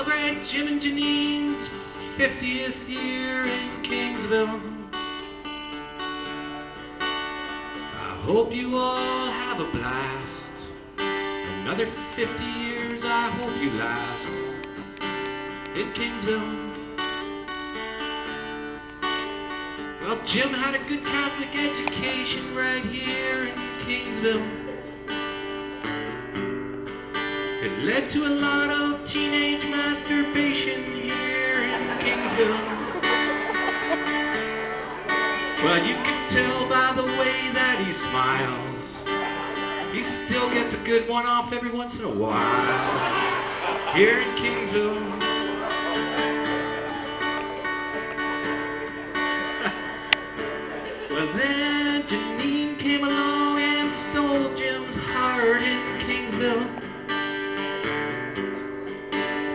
celebrate Jim and Janine's 50th year in Kingsville. I hope you all have a blast. Another 50 years I hope you last in Kingsville. Well, Jim had a good Catholic education right here in Kingsville. It led to a lot of teenage masturbation here in Kingsville. Well, you can tell by the way that he smiles. He still gets a good one off every once in a while here in Kingsville. Well, then Janine came along and stole Jim's heart in Kingsville.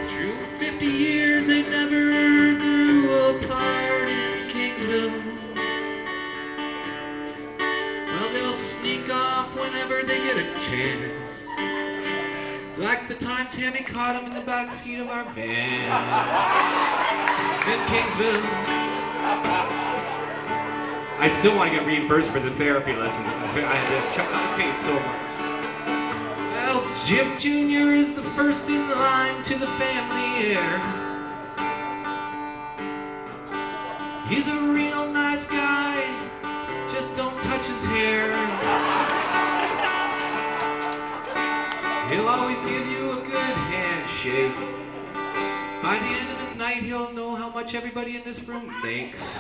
Through 50 years they never grew apart in Kingsville. Well, they'll sneak off whenever they get a chance, like the time Tammy caught him in the back seat of our van in Kingsville. I still want to get reimbursed for the therapy lessons. I paid so much. Well, Jim Jr. is the first in line to the family heir. He's a real nice guy, just don't touch his hair. He'll always give you a good handshake. By the end of the night, he'll know how much everybody in this room makes.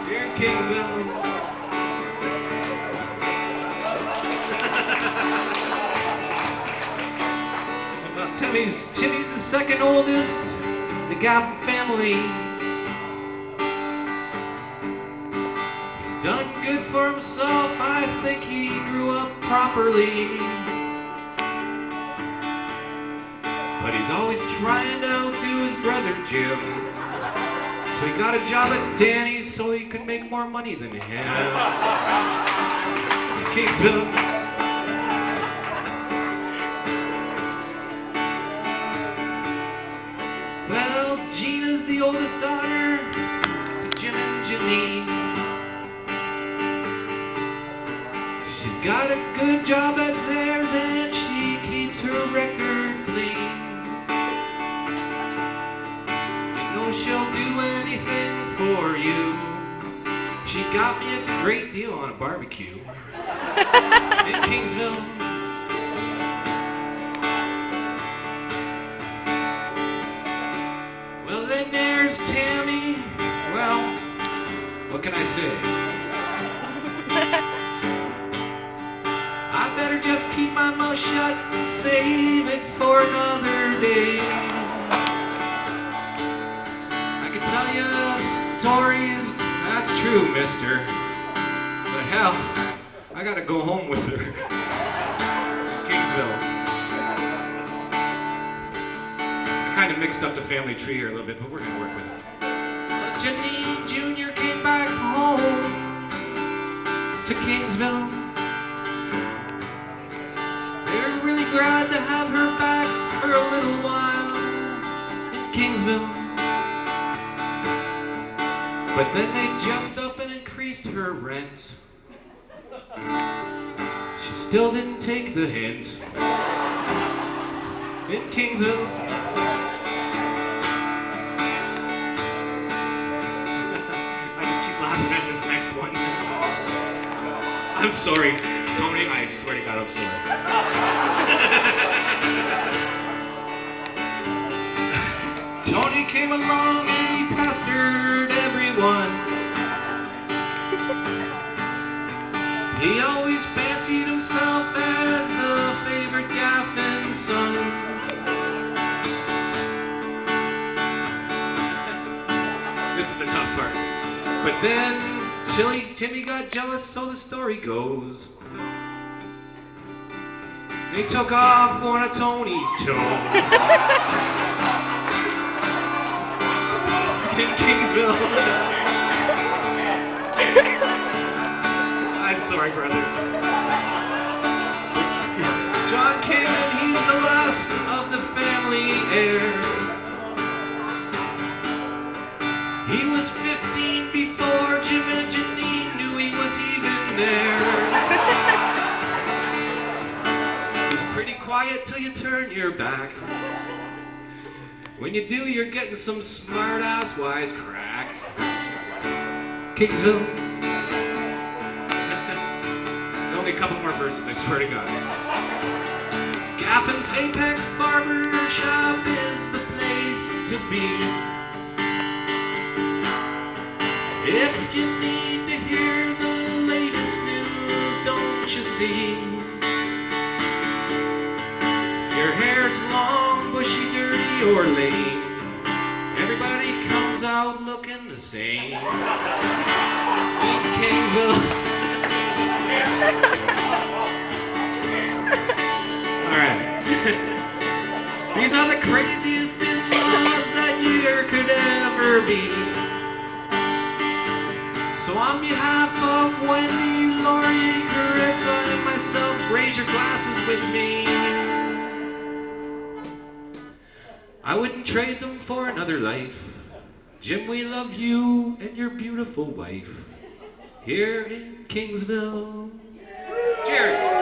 Here in Kingsville. Well, Timmy's the second oldest in the Gaffan family. He's done good for himself. I think he grew up properly. But he's always trying to outdo his brother Jim. So he got a job at Danny's so he could make more money than him. Kingsville. Well, Gina's the oldest daughter to Jim and Janine. She's got a good job at Zayre's and she keeps her record clean. She'll do anything for you. She got me a great deal on a barbecue in Kingsville. Well, then there's Tammy. Well, what can I say? I better just keep my mouth shut and save it for another day. Tell you stories, that's true, mister. But hell, I gotta go home with her. Kingsville. I kind of mixed up the family tree here a little bit, but we're gonna work with it. Well, Janine Jr. came back home to Kingsville. They're really glad to have her back for a little while in Kingsville. But then they just up and increased her rent. She still didn't take the hint in Kingsville. I just keep laughing at this next one. I'm sorry, Tony, I swear to God I'm sorry. Tony came along and he pestered everyone. He always fancied himself as the favorite Gaffan son. This is the tough part. But then Timmy got jealous, so the story goes. They took off one of Tony's toes. In Kingsville. I'm sorry, brother. John came and he's the last of the family hair. He was 15 before Jim and Janine knew he was even there. He's pretty quiet till you turn your back. When you do, you're getting some smart-ass wisecrack. Kingsville. Only a couple more verses, I swear to God. Gaffans Apex Barber Shop is the place to be. If you need to hear the latest news, don't you see? Your hair's long, bushy, dirty, or lame, everybody comes out looking the same. In Kingsville. Alright. These are the craziest in-laws that year could ever be. So on behalf of Wendy, Lori, Carissa, and myself, raise your glasses with me. I wouldn't trade them for another life. Jim, we love you and your beautiful wife here in Kingsville. Cheers!